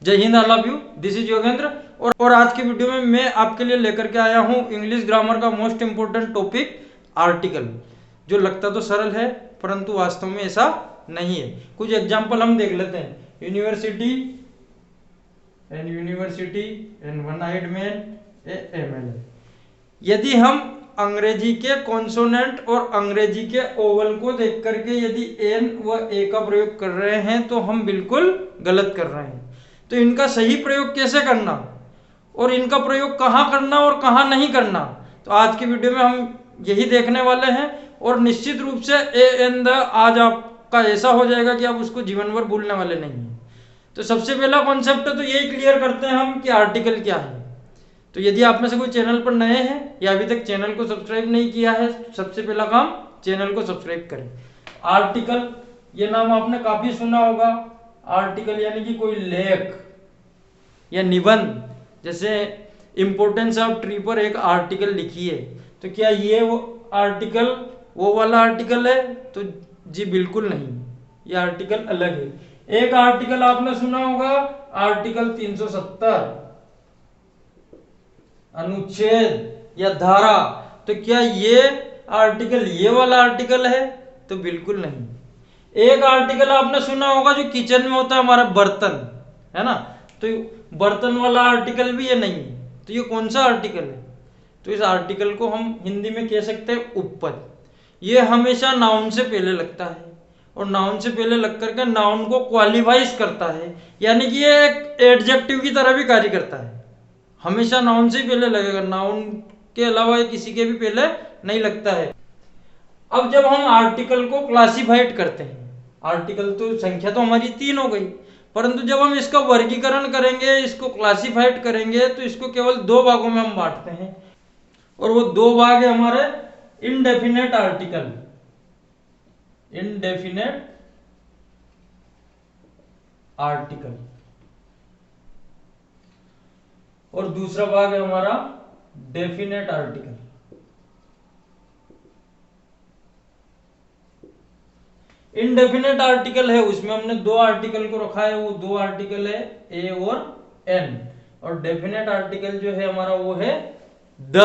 जय Hind, I love you, this is Yogendra. और आज की वीडियो में मैं आपके लिए लेकर के आया हूं इंग्लिश ग्रामर का मोस्ट इंपोर्टेंट टॉपिक आर्टिकल, जो लगता तो सरल है परंतु वास्तव में ऐसा नहीं है। कुछ एग्जांपल हम देख लेते हैं। University and one eyed man MLA। यदि हम अंग्रेजी के कॉन्सोनेंट और अंग्रेजी के ओवल को देख करके यदि एन व ए का प्रयोग कर रहे हैं तो हम बिल्कुल गलत कर रहे हैं। तो इनका सही प्रयोग कैसे करना और इनका प्रयोग कहाँ करना और कहाँ नहीं करना, तो आज की वीडियो में हम यही देखने वाले हैं। और निश्चित रूप से ए एन द आज आपका ऐसा हो जाएगा कि आप उसको जीवन भर भूलने वाले नहीं हैं। तो सबसे पहला कॉन्सेप्ट तो यही क्लियर करते हैं हम कि आर्टिकल क्या है। तो यदि आप में से कोई चैनल पर नए हैं या अभी तक चैनल को सब्सक्राइब नहीं किया है, सबसे पहला काम चैनल को सब्सक्राइब करें। आर्टिकल, ये नाम आपने काफी सुना होगा। आर्टिकल यानी कि कोई लेख या निबंध, जैसे इंपोर्टेंस ऑफ ट्री पर एक आर्टिकल लिखी है, तो क्या ये वो आर्टिकल वो वाला आर्टिकल है? तो जी बिल्कुल नहीं, ये आर्टिकल अलग है। एक आर्टिकल आपने सुना होगा, आर्टिकल 370 अनुच्छेद या धारा। तो क्या ये आर्टिकल ये वाला आर्टिकल है? तो बिल्कुल नहीं। एक आर्टिकल आपने सुना होगा जो किचन में होता है, हमारा बर्तन, है ना, तो बर्तन वाला आर्टिकल भी ये नहीं है। तो ये कौन सा आर्टिकल है? तो इस आर्टिकल को हम हिंदी में कह सकते हैं उपपद। ये हमेशा नाउन से पहले लगता है और नाउन से पहले लग करके नाउन को क्वालिफाइज करता है, यानी कि ये एक एडजेक्टिव की तरह भी कार्य करता है। हमेशा नाउन से पहले लगेगा, नाउन के अलावा ये किसी के भी पहले नहीं लगता है। अब जब हम आर्टिकल को क्लासिफाइड करते हैं, आर्टिकल तो संख्या तो हमारी 3 हो गई, परंतु जब हम इसका वर्गीकरण करेंगे, इसको क्लासिफाइड करेंगे, तो इसको केवल 2 भागों में हम बांटते हैं। और वो 2 भाग है हमारे इनडेफिनेट आर्टिकल, इनडेफिनेट आर्टिकल, और दूसरा भाग है हमारा डेफिनेट आर्टिकल। इनडेफिनेट आर्टिकल है, उसमें हमने 2 आर्टिकल को रखा है, वो 2 आर्टिकल है ए और एन। और डेफिनेट आर्टिकल जो है हमारा वो है द,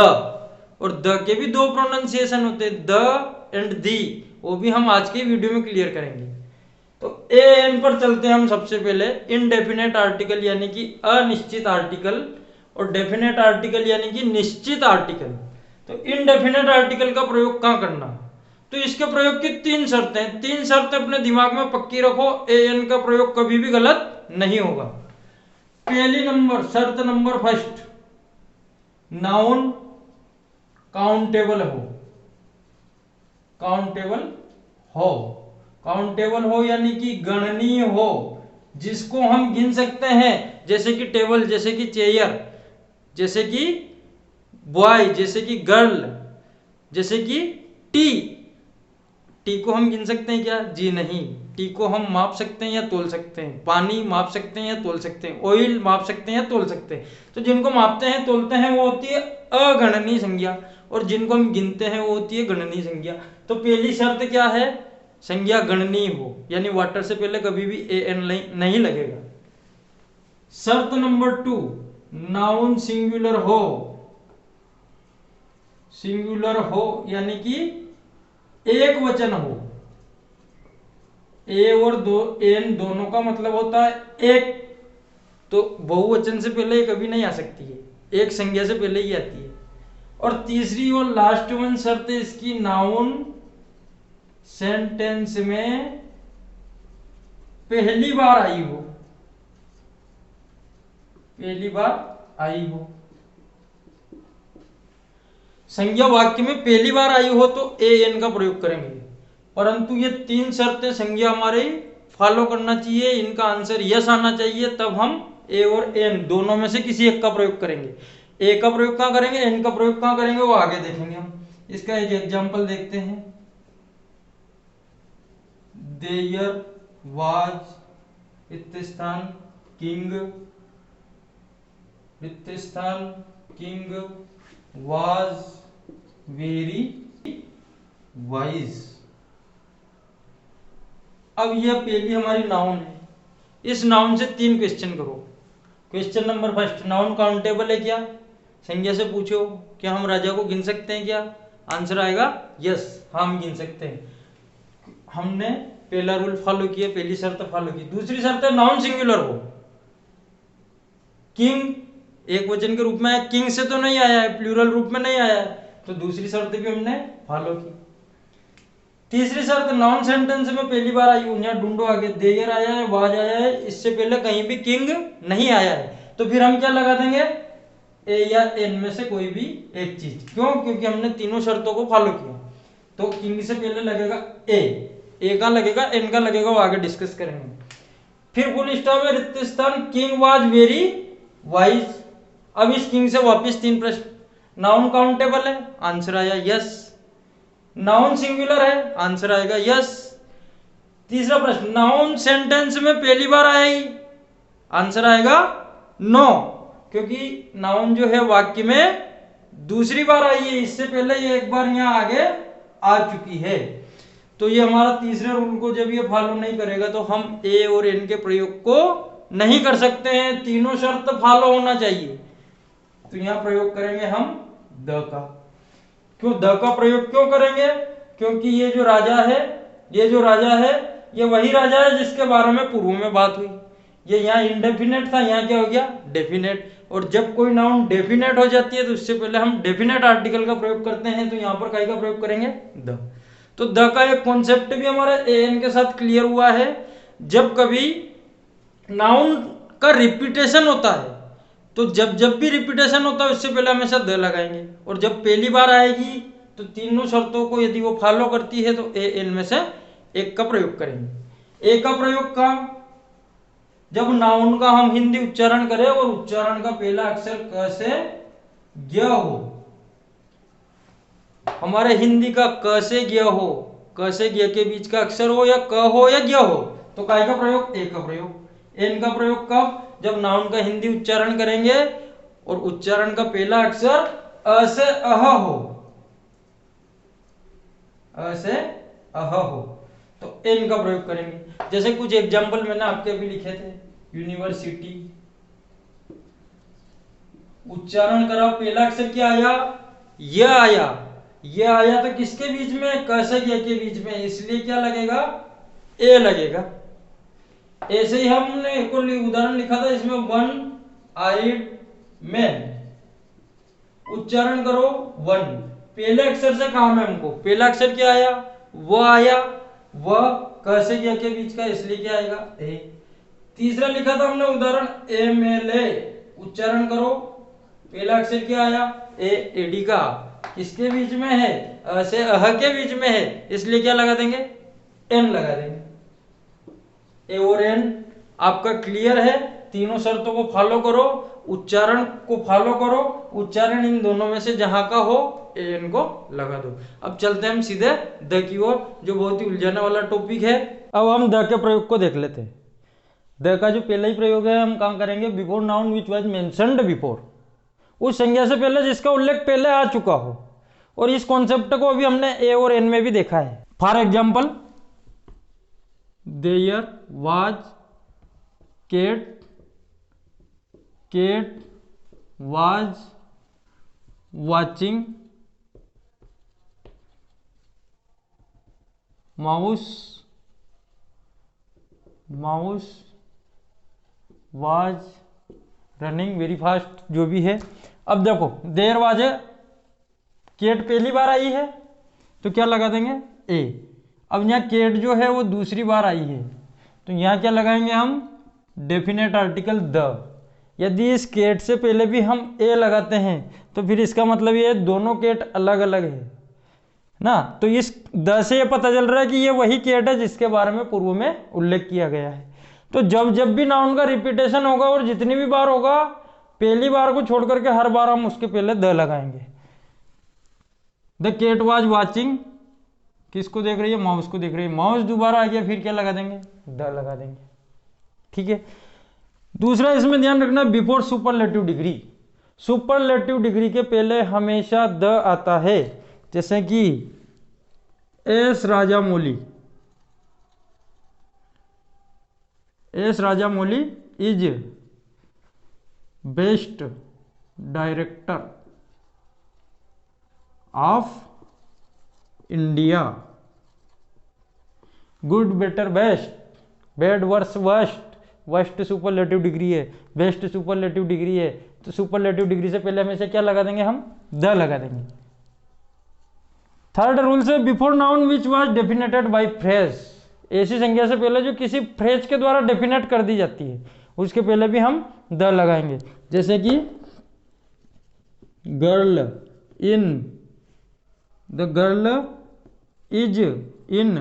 और द के भी 2 प्रोनाउंसिएशन होते हैं, द एंड दी, वो भी हम आज के वीडियो में क्लियर करेंगे। तो ए एन पर चलते हैं हम सबसे पहले। इनडेफिनेट आर्टिकल यानी कि अनिश्चित आर्टिकल, और डेफिनेट आर्टिकल यानी कि निश्चित आर्टिकल। तो इनडेफिनेट आर्टिकल का प्रयोग कहां करना, तो इसके प्रयोग की 3 शर्तें, 3 शर्तें अपने दिमाग में पक्की रखो। ए एन का प्रयोग कभी भी गलत नहीं होगा। पहली शर्त नंबर फर्स्ट, नाउन काउंटेबल हो, काउंटेबल हो, काउंटेबल हो यानी कि गणनीय हो, जिसको हम गिन सकते हैं। जैसे कि टेबल, जैसे कि चेयर, जैसे कि बॉय, जैसे कि गर्ल, जैसे कि टी। टी को हम गिन सकते हैं क्या? जी नहीं। टी को हम माप सकते हैं या तोल सकते हैं। पानी माप सकते हैं या तोल सकते हैं। ऑयल माप सकते हैं या तोल सकते हैं। तो जिनको मापते हैं तोलते हैं वो होती है अगणनीय संज्ञा, और जिनको हम गिनते हैं वो होती है गणनीय संज्ञा। तो पहली शर्त क्या है? संज्ञा गणनीय हो, यानी वाटर से पहले कभी भी ए एन नहीं लगेगा। शर्त नंबर 2, नाउन सिंगुलर हो, सिंगुलर हो यानी कि एक वचन हो। ए और एन दोनों का मतलब होता है एक, तो बहुवचन से पहले ये कभी नहीं आ सकती है, एक संज्ञा से पहले ही आती है। और तीसरी और लास्ट वन शर्त है इसकी, नाउन सेंटेंस में पहली बार आई हो, पहली बार आई हो। संज्ञा वाक्य में पहली बार आई हो तो ए एन का प्रयोग करेंगे, परंतु ये 3 शर्तें संज्ञा हमारे फॉलो करना चाहिए, इनका आंसर यस आना चाहिए, तब हम ए और एन दोनों में से किसी एक का प्रयोग करेंगे। ए का प्रयोग कहां करेंगे, एन का प्रयोग कहां करेंगे, वो आगे देखेंगे हम। इसका एक एग्जांपल देखते हैं। देयर वाज रित्तेस्थान किंग, रित्तेस्थान किंग वाज वेरी वाइज। अब यह पहली हमारी नाउन है, इस नाउन से 3 क्वेश्चन करो। Question number first, noun countable है क्या? संज्ञा से पूछो क्या हम राजा को गिन सकते हैं क्या? आंसर आएगा यस, हम गिन सकते हैं। हमने पहला रूल फॉलो किया, पहली शर्त फॉलो की। दूसरी शर्त है नाउन सिंगुलर हो। किंग एक वचन के रूप में है, किंग से तो नहीं आया है, प्लूरल रूप में नहीं आया है, तो दूसरी शर्त भी हमने फॉलो की। तीसरी शर्त नाउन सेंटेंस में पहली बार आई हूं, यहाँ ढूंढो आगे, देयर आया है, वाज आया है, इससे पहले कहीं भी किंग नहीं आया है, तो फिर हम क्या लगा देंगे? ए या एन में से कोई भी एक चीज। क्यों? क्योंकि हमने तीनों शर्तों को फॉलो किया। तो किंग से पहले लगेगा ए का लगेगा, एन का लगेगा, वो आगे डिस्कस करेंगे। फिर फुल स्टॉप है, रिक्त स्थान, किंग वाज वेरी वाइज। अब इस किंग से वापस तीन प्रश्न, नाउन काउंटेबल है, आंसर आया यस। नाउन सिंगुलर है, आंसर आएगा यस। तीसरा प्रश्न, नाउन सेंटेंस में पहली बार आएगी, आंसर आएगा नो, क्योंकि नाउन जो है वाक्य में दूसरी बार आई है, इससे पहले ये एक बार यहां आगे आ चुकी है। तो ये हमारा तीसरे रूल को जब ये फॉलो नहीं करेगा तो हम ए और एन के प्रयोग को नहीं कर सकते हैं, तीनों शर्त फॉलो होना चाहिए। तो यहां प्रयोग करेंगे हम द का। क्यों द का प्रयोग क्यों करेंगे? क्योंकि ये जो राजा है, ये वही राजा है जिसके बारे में पूर्व में बात हुई। ये यहाँ इंडेफिनेट था, यहाँ क्या हो गया? डेफिनेट। और जब कोई नाउन डेफिनेट हो जाती है तो उससे पहले हम डेफिनेट आर्टिकल का प्रयोग करते हैं, तो यहाँ पर काय का प्रयोग करेंगे? द। तो द का एक कॉन्सेप्ट भी हमारा एन के साथ क्लियर हुआ है। जब कभी नाउन का रिपीटेशन होता है, तो जब भी रिपीटेशन होता है उससे पहले हमेशा द लगाएंगे, और जब पहली बार आएगी तो तीनों शर्तों को यदि वो फॉलो करती है तो ए एन में से एक का प्रयोग करेंगे। ए का प्रयोग का, जब नाउन का हम हिंदी उच्चारण करें और उच्चारण का पहला अक्षर क से ग हो, हमारे हिंदी का क से ग हो, क से ग के बीच का अक्षर हो या क हो या ग हो, तो काय का प्रयोग? ए का प्रयोग। एन का प्रयोग कब? जब नाउन का हिंदी उच्चारण करेंगे और उच्चारण का पहला अक्षर अ से अह हो, अ से अह हो, तो एन का प्रयोग करेंगे। जैसे कुछ एग्जाम्पल मैंने आपके अभी लिखे थे, यूनिवर्सिटी, उच्चारण करा, पहला अक्षर क्या आया? य आया। ये आया तो किसके बीच में? क से य के बीच में, इसलिए क्या लगेगा? ए लगेगा। ऐसे ही हमने एक और उदाहरण लिखा था, इसमें वन आइड मैन, उच्चारण करो वन, पहले अक्षर से काम है हमको, पहला अक्षर क्या आया? व आया, व क से य के बीच का, इसलिए क्या आएगा? ए। तीसरा लिखा था हमने उदाहरण MLA, उच्चारण करो, पहला अक्षर क्या आया? ए, एडी का, किसके बीच में है? अ से अह के बीच में है, इसलिए क्या लगा देंगे? एन लगा देंगे। ए और एन आपका क्लियर है? तीनों शर्तों को फॉलो करो, उच्चारण को फॉलो करो, उच्चारण इन दोनों में से जहां का हो एन को लगा दो। अब चलते हैं हम सीधे द की ओर, जो बहुत ही उलझाने वाला टॉपिक है। अब हम द के प्रयोग को देख लेते हैं। द का जो पहला ही प्रयोग है हम कहां करेंगे? Before noun which was mentioned before, उस संज्ञा से पहले जिसका उल्लेख पहले आ चुका हो। और इस कॉन्सेप्ट को अभी हमने ए और एन में भी देखा है। For example, there was cat, cat was watching, mouse, mouse was running very fast, जो भी है। अब देखो, देयर वाज है, केट पहली बार आई है तो क्या लगा देंगे? ए। अब यहाँ केट जो है वो दूसरी बार आई है, तो यहाँ क्या लगाएंगे हम? Definite article the. यदि इस केट से पहले भी हम ए लगाते हैं तो फिर इसका मतलब ये दोनों केट अलग अलग है ना। तो इस द से ये पता चल रहा है कि ये वही केट है जिसके बारे में पूर्व में उल्लेख किया गया है। तो जब भी नाउन का रिपीटेशन होगा और जितनी भी बार होगा, पहली बार को छोड़ करके हर बार हम उसके पहले द लगाएंगे। द केट वॉज वॉचिंग, किसको देख रही है? माउस को देख रही है। माउस दोबारा आ गया, फिर क्या लगा देंगे? द लगा देंगे। ठीक है। दूसरा इसमें ध्यान रखना, before superlative degree, superlative degree के पहले हमेशा द आता है। जैसे कि S Rajamouli, S Rajamouli is best director of India. Good, better, best, bad, worse, worst, worst superlative degree है, बेस्ट सुपरलेटिव डिग्री है, तो सुपरलेटिव डिग्री से पहले हमेशा क्या लगा देंगे हम, द लगा देंगे। थर्ड रूल से before noun which was defined by phrase, ऐसी संज्ञा से पहले जो किसी फ्रेज के द्वारा डेफिनेट कर दी जाती है उसके पहले भी हम द लगाएंगे। जैसे कि girl in, the girl is in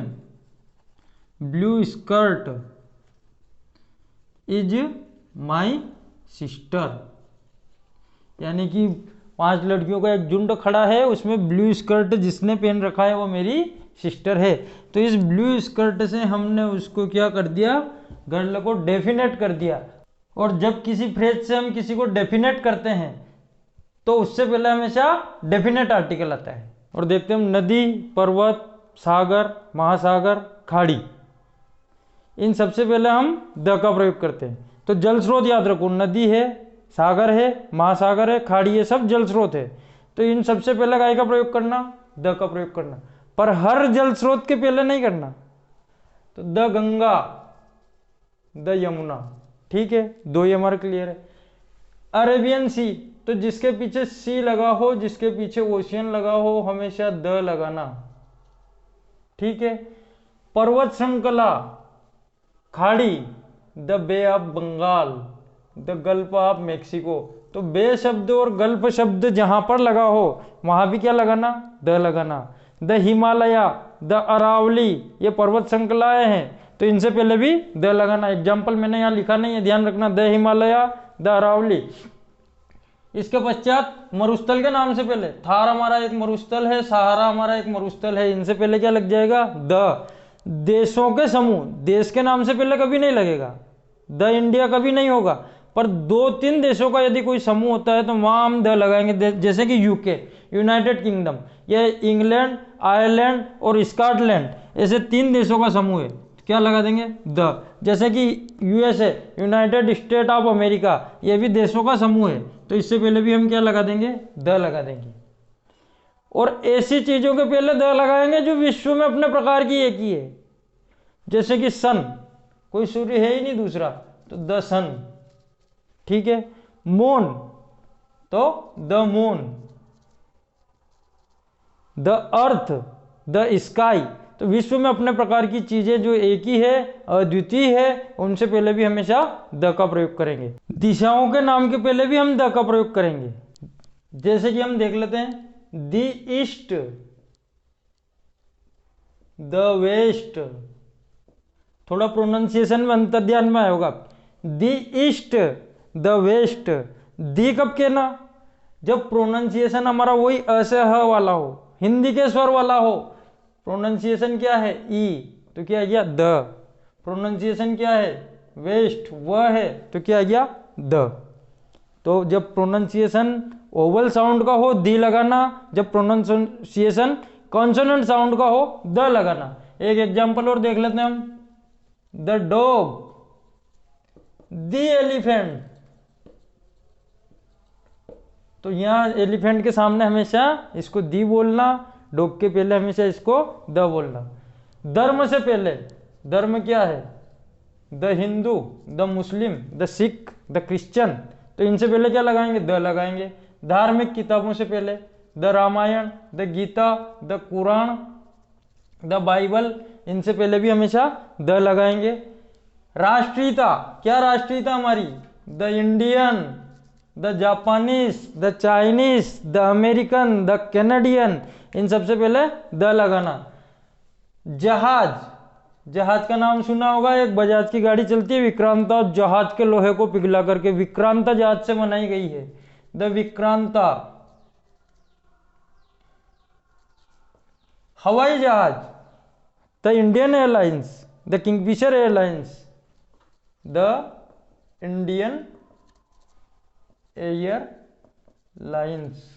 blue skirt is my sister, यानी कि 5 लड़कियों का एक झुंड खड़ा है, उसमें ब्लू स्कर्ट जिसने पहन रखा है वो मेरी सिस्टर है। तो इस ब्लू स्कर्ट से हमने उसको क्या कर दिया, गर्ल को डेफिनेट कर दिया। और जब किसी फ्रेज से हम किसी को डेफिनेट करते हैं तो उससे पहले हमेशा डेफिनेट आर्टिकल आता है। और देखते हैं हम, नदी, पर्वत, सागर, महासागर, खाड़ी, इन सबसे पहले हम द का प्रयोग करते हैं। तो जल स्रोत याद रखो, नदी है, सागर है, महासागर है, खाड़ी है, सब जल स्रोत है। तो इन सबसे पहले काय का प्रयोग करना, द का प्रयोग करना, पर हर जल स्रोत के पहले नहीं करना। तो द गंगा, द यमुना, ठीक है, 2 ये हमारा क्लियर है। अरेबियन सी, तो जिसके पीछे सी लगा हो, जिसके पीछे ओशियन लगा हो, हमेशा द लगाना, ठीक है। पर्वत श्रृंखला, खाड़ी, the bay of Bengal, the gulf of Mexico. तो बे शब्द और गल्फ शब्द जहां पर लगा हो वहां भी क्या लगाना, द लगाना। द हिमालय, द अरावली, ये पर्वत श्रृंखलाएं हैं तो इनसे पहले भी द लगाना। एग्जाम्पल मैंने यहाँ लिखा नहीं है, ध्यान रखना, द हिमालय, द अरावली। इसके पश्चात मरुस्थल के नाम से पहले, थार हमारा एक मरुस्थल है, सहारा हमारा एक मरुस्थल है, इनसे पहले क्या लग जाएगा, द। देशों के समूह, देश के नाम से पहले कभी नहीं लगेगा, द इंडिया कभी नहीं होगा, पर 2-3 देशों का यदि कोई समूह होता है तो वहां हम द लगाएंगे। जैसे कि यूके, यूनाइटेड किंगडम, ये इंग्लैंड, आयरलैंड और स्कॉटलैंड, ऐसे 3 देशों का समूह है, क्या लगा देंगे, द। जैसे कि USA, United state of America, ये भी देशों का समूह है, तो इससे पहले भी हम क्या लगा देंगे, द लगा देंगे। और ऐसी चीजों के पहले द लगाएंगे जो विश्व में अपने प्रकार की एक ही है। जैसे कि सन, कोई सूर्य है ही नहीं दूसरा, तो द सन, ठीक है। मून, तो the moon. The earth, the sky, तो विश्व में अपने प्रकार की चीजें जो एक ही है, अद्वितीय है, उनसे पहले भी हमेशा द का प्रयोग करेंगे। दिशाओं के नाम के पहले भी हम द का प्रयोग करेंगे। जैसे कि हम देख लेते हैं, द ईस्ट, द वेस्ट, थोड़ा प्रोनाउंसिएशन में अंतर ध्यान में आएगा। द ईस्ट, द वेस्ट, दी कब कहना, जब प्रोनाउंसिएशन हमारा वही अ से ह वाला हो, हिंदी के स्वर वाला हो। प्रोनाउंसिएशन क्या है, ई, तो क्या आ गया, द। प्रोनाउंसिएशन क्या है, वेस्ट, वह है, तो क्या आ गया, द। तो जब प्रोनाउंसिएशन ओवल साउंड का हो, दी लगाना, जब प्रोनाउंसिएशन कॉन्सोनेंट साउंड का हो, द लगाना। एक एग्जांपल और देख लेते हैं हम, द डॉग, द एलिफेंट, तो यहां एलिफेंट के सामने हमेशा इसको दी बोलना, डॉग के पहले हमेशा इसको द बोलना। धर्म से पहले, धर्म क्या है, the Hindu, the Muslim, the Sikh, the Christian, तो इनसे पहले क्या लगाएंगे, द लगाएंगे। धार्मिक किताबों से पहले, the Ramayana, the Gita, the Quran, the Bible, इनसे पहले भी हमेशा द लगाएंगे। राष्ट्रीयता, क्या राष्ट्रीयता हमारी, the Indian, the Japanese, the Chinese, the American, the Canadian, इन सबसे पहले द लगाना। जहाज, जहाज का नाम सुना होगा, एक बजाज की गाड़ी चलती है विक्रांता, जहाज के लोहे को पिघला करके विक्रांता जहाज से बनाई गई है, द विक्रांता। हवाई जहाज, the Indian airlines, the Kingfisher airlines, the Indian airlines,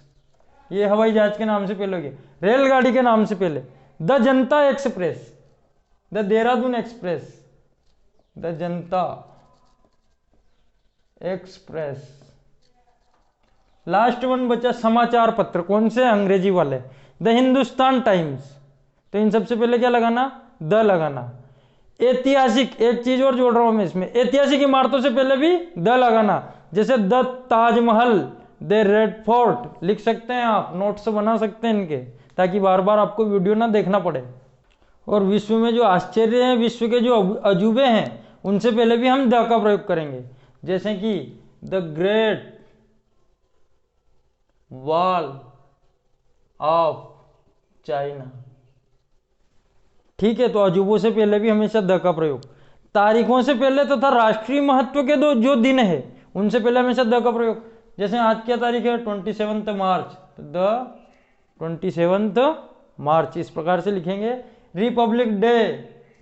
ये हवाई जहाज के नाम से पहले हो गया। रेलगाड़ी के नाम से पहले, the Janata express, the Dehradun express, the Janata express, last one बचा समाचार पत्र, कौन से? अंग्रेजी वाले, द हिंदुस्तान टाइम्स। तो इन सबसे पहले क्या लगाना? द लगाना। ऐतिहासिक, एक चीज और जोड़ रहा हूं मैं इसमें, ऐतिहासिक इमारतों से पहले भी द लगाना, जैसे the Taj Mahal, the red fort लिख सकते हैं आप, नोट्स बना सकते हैं इनके, ताकि बार बार आपको वीडियो ना देखना पड़े। और विश्व में जो आश्चर्य हैं, विश्व के जो अजूबे हैं, उनसे पहले भी हम द का प्रयोग करेंगे, जैसे कि the great wall of China. ठीक है, तो अजूबों से पहले भी हमेशा द का प्रयोग। तारीखों से पहले तथा राष्ट्रीय महत्व के दो जो दिन है उनसे पहले हमेशा द का प्रयोग, जैसे आज क्या तारीख है? 27 मार्च, तो द 27 मार्च इस प्रकार से लिखेंगे। Republic Day,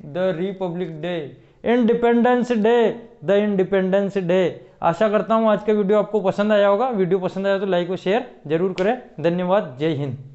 the Republic Day. Independence Day, the Independence Day. आशा करता हूं आज का वीडियो आपको पसंद आया होगा। वीडियो पसंद आया तो लाइक और शेयर जरूर करें। धन्यवाद। जय हिंद।